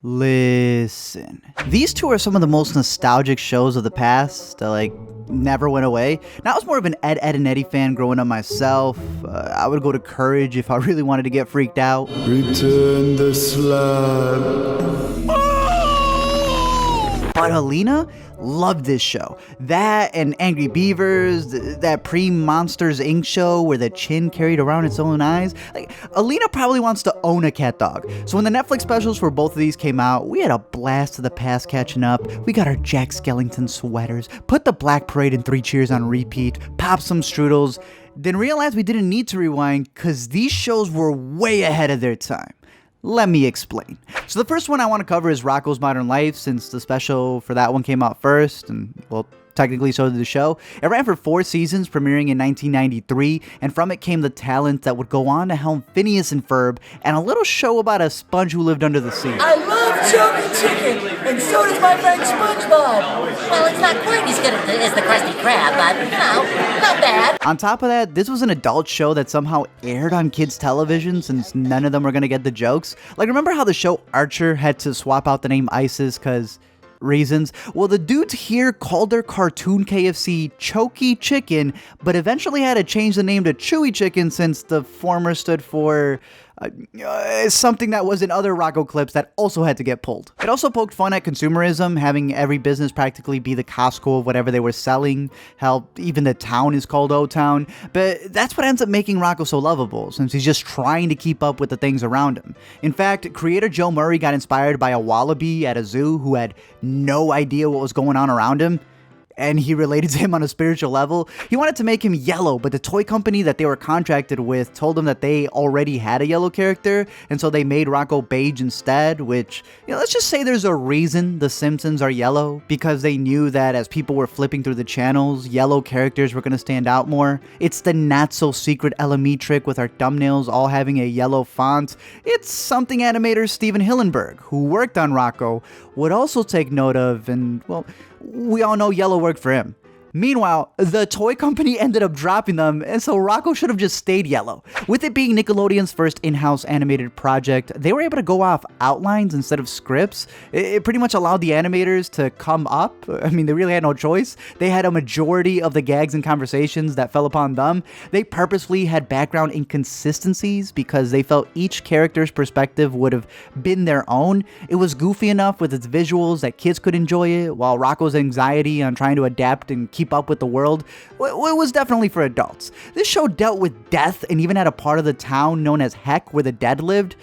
Listen, these two are some of the most nostalgic shows of the past that, never went away. Now, I was more of an Ed, and Eddie fan growing up myself. I would go to Courage if I really wanted to get freaked out. Return the slab. But Alina loved this show. That and Angry Beavers, that pre-Monsters Inc. show where the chin carried around its own eyes. Alina probably wants to own a cat dog. So when the Netflix specials for both of these came out, we had a blast of the past catching up. We got our Jack Skellington sweaters, put the Black Parade and Three Cheers on repeat, popped some strudels, then realized we didn't need to rewind because these shows were way ahead of their time. Let me explain. So the first one I want to cover is Rocko's Modern Life, since the special for that one came out first, and well, technically so did the show. It ran for 4 seasons, premiering in 1993, and from it came the talent that would go on to helm Phineas and Ferb, and a little show about a sponge who lived under the sea. I love chunky chicken, and so does my friend SpongeBob. Well, it's not quite as good as the Krusty Krab, but, not bad. On top of that, this was an adult show that somehow aired on kids' television, since none of them were gonna get the jokes. Remember how the show Archer had to swap out the name ISIS because reasons? Well, the dudes here called their cartoon KFC Choky Chicken, but eventually had to change the name to Chewy Chicken since the former stood for something that was in other Rocko clips that also had to get pulled. It also poked fun at consumerism, having every business practically be the Costco of whatever they were selling. Hell, even the town is called O-Town. But that's what ends up making Rocko so lovable, since he's just trying to keep up with the things around him. In fact, creator Joe Murray got inspired by a wallaby at a zoo who had no idea what was going on around him, and he related to him on a spiritual level. He wanted to make him yellow, but the toy company that they were contracted with told him that they already had a yellow character, and so they made Rocko beige instead, which, let's just say there's a reason The Simpsons are yellow, because they knew that as people were flipping through the channels, yellow characters were going to stand out more. It's the not-so-secret LME trick with our thumbnails all having a yellow font. It's something animator Steven Hillenburg, who worked on Rocko, would also take note of, and, well, we all know yellow worked for him. Meanwhile, the toy company ended up dropping them, and so Rocko should have just stayed yellow. With it being Nickelodeon's first in-house animated project, they were able to go off outlines instead of scripts. It pretty much allowed the animators to come up. I mean, they really had no choice. They had a majority of the gags and conversations that fell upon them. They purposefully had background inconsistencies because they felt each character's perspective would have been their own. It was goofy enough with its visuals that kids could enjoy it, while Rocko's anxiety on trying to adapt and keep up with the world, it was definitely for adults. This show dealt with death and even had a part of the town known as Heck where the dead lived.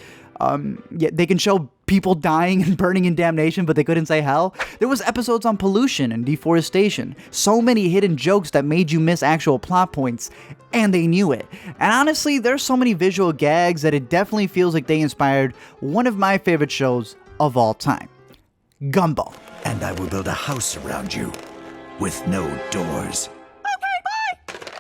They can show people dying and burning in damnation, but they couldn't say hell. There was episodes on pollution and deforestation. So many hidden jokes that made you miss actual plot points, and they knew it. And honestly, there's so many visual gags that it definitely feels like they inspired one of my favorite shows of all time, Gumball. And I will build a house around you with no doors. Okay, bye!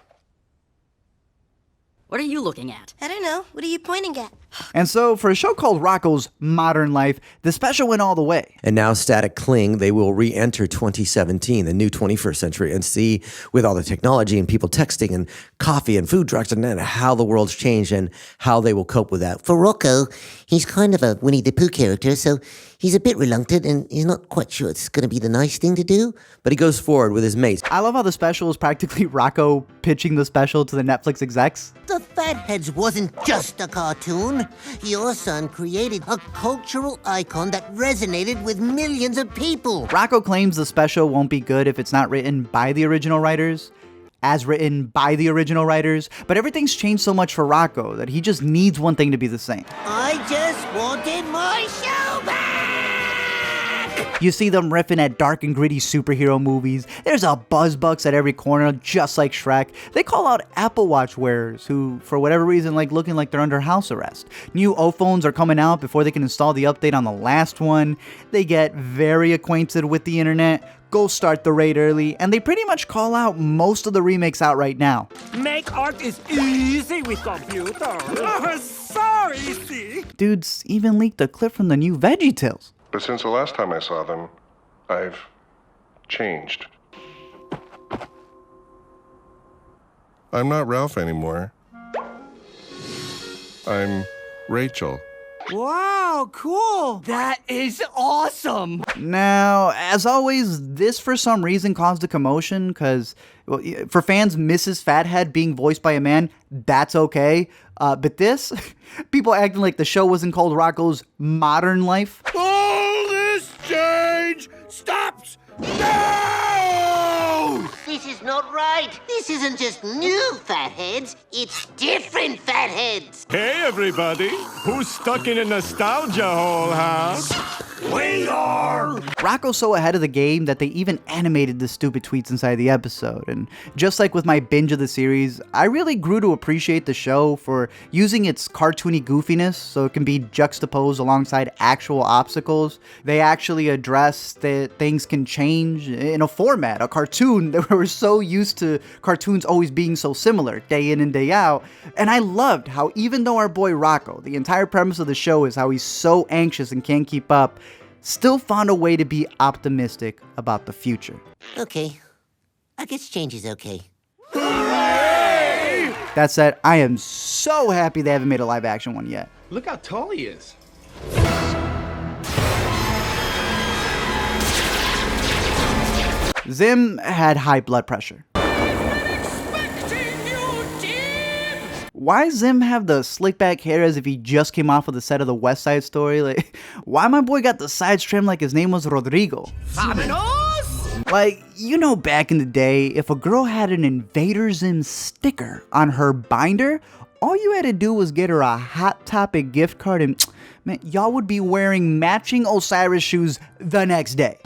What are you looking at? I don't know. What are you pointing at? And so, for a show called Rocko's Modern Life, the special went all the way. And now Static Cling, they will re-enter 2017, the new 21st century, and see, with all the technology and people texting and coffee and food trucks, and then how the world's changed and how they will cope with that. For Rocko, he's kind of a Winnie the Pooh character, so he's a bit reluctant and he's not quite sure it's going to be the nice thing to do. But he goes forward with his mates. I love how the special is practically Rocko pitching the special to the Netflix execs. The Fatheads wasn't just a cartoon. Your son created a cultural icon that resonated with millions of people. Rocko claims the special won't be good if it's not written by the original writers, as written by the original writers, but everything's changed so much for Rocko that he just needs one thing to be the same. I just wanted my show back! You see them riffing at dark and gritty superhero movies. There's a buzzbucks at every corner, just like Shrek. They call out Apple Watch wearers who, for whatever reason, like looking like they're under house arrest. New O-phones are coming out before they can install the update on the last one. They get very acquainted with the internet, go start the raid early, and they pretty much call out most of the remakes out right now. Make art is easy with computer. So easy. Dudes even leaked a clip from the new VeggieTales. But since the last time I saw them, I've changed. I'm not Ralph anymore. I'm Rachel. Wow, cool. That is awesome. Now, as always, this for some reason caused a commotion because, well, for fans, Mrs. Fathead being voiced by a man, that's okay. But this, people acting like the show wasn't called Rocko's Modern Life. All this change stops now! This is not right. This isn't just new fatheads, it's different fatheads. Hey, everybody. Who's stuck in a nostalgia hole, huh? We are! Rocko's so ahead of the game that they even animated the stupid tweets inside the episode. And just like with my binge of the series, I really grew to appreciate the show for using its cartoony goofiness so it can be juxtaposed alongside actual obstacles. They actually address that things can change in a format, a cartoon that we're so used to cartoons always being so similar, day in and day out. And I loved how even though our boy Rocko, the entire premise of the show is how he's so anxious and can't keep up, still found a way to be optimistic about the future. Okay. I guess change is okay. That said, I am so happy they haven't made a live action one yet. Look how tall he is. Zim had high blood pressure. Why Zim have the slick back hair as if he just came off of the set of the West Side Story? Like, why my boy got the sides trimmed like his name was Rodrigo? Like, you know, back in the day, if a girl had an Invader Zim sticker on her binder, all you had to do was get her a Hot Topic gift card and, man, y'all would be wearing matching Osiris shoes the next day.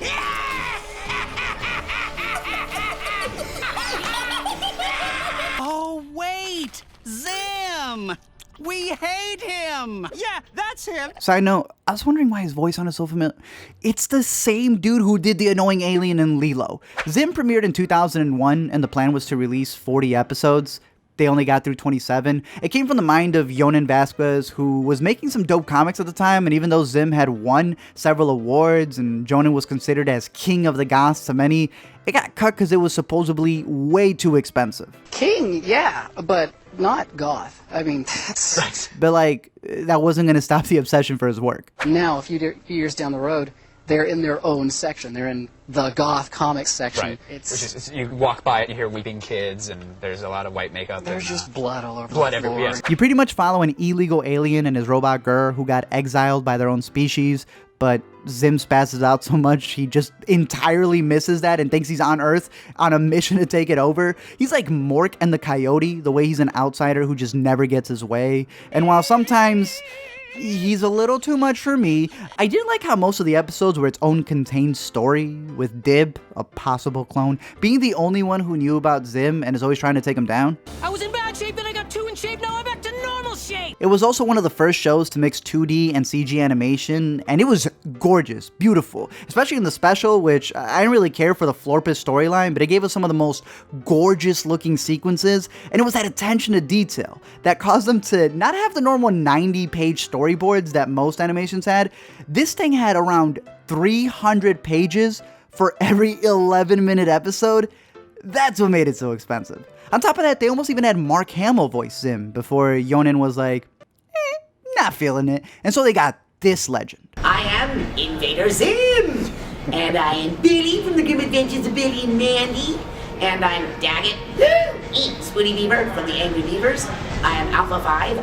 Oh, wait! Zim! We hate him! Yeah, that's him. Side note, I was wondering why his voice sounded so familiar. It's the same dude who did the annoying alien in Lilo. Zim premiered in 2001, and the plan was to release 40 episodes. They only got through 27. It came from the mind of Yoon Vasquez, who was making some dope comics at the time, and even though Zim had won several awards and Jhonen was considered as king of the goths to many, it got cut because it was supposedly way too expensive. King, yeah, but not goth. I mean, that's... But like, that wasn't going to stop the obsession for his work. Now, a few years down the road, they're in their own section. They're in the goth comics section. Right. It's you walk by it, you hear weeping kids, and there's a lot of white makeup. There's just blood all over blood the floor. everywhere. You pretty much follow an illegal alien and his robot girl who got exiled by their own species, but Zim spazzes out so much he just entirely misses that and thinks he's on Earth on a mission to take it over. He's like Mork and the Coyote, the way he's an outsider who just never gets his way. And while sometimes he's a little too much for me, I did like how most of the episodes were its own contained story, with Dib, a possible clone, being the only one who knew about Zim and is always trying to take him down. I was in bad shape, then I got 2 in shape, now I'm back to normal shape! It was also one of the first shows to mix 2D and CG animation, and it was gorgeous, beautiful, especially in the special, which I didn't really care for the Florpus storyline, but it gave us some of the most gorgeous looking sequences, and it was that attention to detail that caused them to not have the normal 90-page storyboards that most animations had. This thing had around 300 pages for every 11-minute episode. That's what made it so expensive. On top of that, they almost even had Mark Hamill voice Zim before Jhonen was like, not feeling it. And so they got this legend. I am Invader Zim, and I am Billy from the Grim Adventures of Billy and Mandy, and I'm Daggett, Spooty Beaver from the Angry Beavers. I am Alpha 5,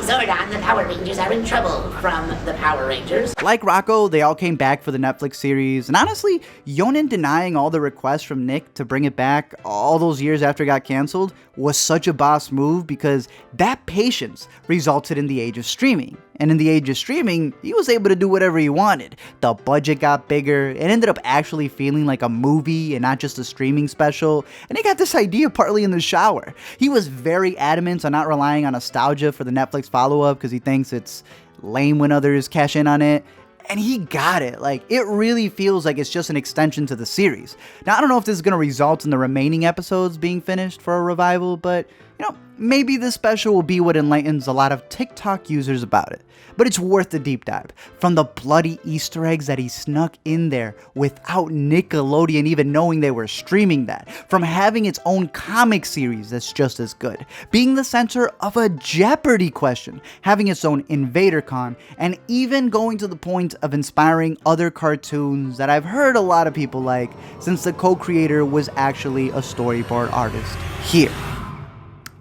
Zordon, the Power Rangers are in trouble from the Power Rangers. Like Rocko, they all came back for the Netflix series, and honestly, Jhonen denying all the requests from Nick to bring it back all those years after it got canceled was such a boss move because that patience resulted in the age of streaming. And in the age of streaming, he was able to do whatever he wanted. The budget got bigger, it ended up actually feeling like a movie and not just a streaming special, and he got this idea partly in the shower. He was very adamant on not relying on nostalgia for the Netflix follow-up because he thinks it's lame when others cash in on it. And he got it. Like, it really feels like it's just an extension to the series. Now, I don't know if this is going to result in the remaining episodes being finished for a revival, but, you know, maybe this special will be what enlightens a lot of TikTok users about it. But it's worth the deep dive. From the bloody Easter eggs that he snuck in there without Nickelodeon even knowing they were streaming that. From having its own comic series that's just as good. Being the center of a Jeopardy question. Having its own Invader Con. And even going to the point of inspiring other cartoons that I've heard a lot of people like, since the co-creator was actually a storyboard artist here.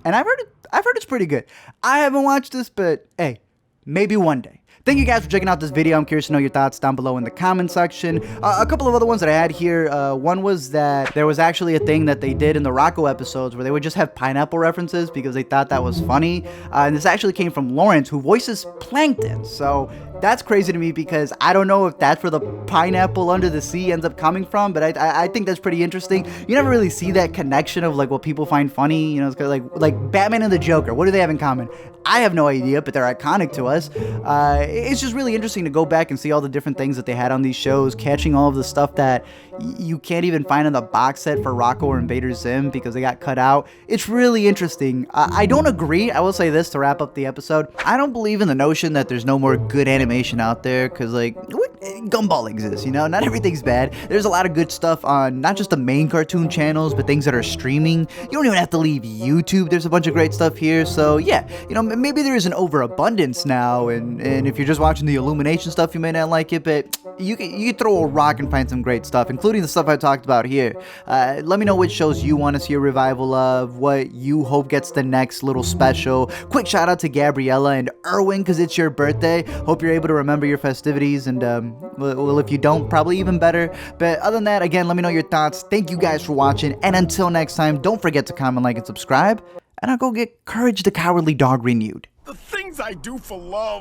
And I've heard it's pretty good. I haven't watched this, but hey, maybe one day. Thank you guys for checking out this video. I'm curious to know your thoughts down below in the comment section. A couple of other ones that I had here. One was that there was actually a thing that they did in the Rocko episodes where they would just have pineapple references because they thought that was funny. And this actually came from Lawrence, who voices Plankton. So that's crazy to me because I don't know if that's where the pineapple under the sea ends up coming from, but I think that's pretty interesting. You never really see that connection of like what people find funny, you know, it's kind of like Batman and the Joker. What do they have in common? I have no idea, but they're iconic to us. It's just really interesting to go back and see all the different things that they had on these shows, catching all of the stuff that you can't even find in the box set for Rocko or Invader Zim because they got cut out. It's really interesting. I don't agree. I will say this to wrap up the episode. I don't believe in the notion that there's no more good animation out there because, like, Gumball exists, you know? Not everything's bad. There's a lot of good stuff on not just the main cartoon channels, but things that are streaming. You don't even have to leave YouTube. There's a bunch of great stuff here. So, yeah, you know, maybe there is an overabundance now, and if you're just watching the Illumination stuff, you may not like it, but you can throw a rock and find some great stuff, including the stuff I talked about here. Let me know which shows you want to see a revival of, what you hope gets the next little special. Quick shout out to Gabriella and Erwin, because it's your birthday. Hope you're able to remember your festivities, and well, if you don't, probably even better. But other than that, again, let me know your thoughts. Thank you guys for watching, and until next time, don't forget to comment, like, and subscribe, and I'll go get Courage the Cowardly Dog renewed. The things I do for love.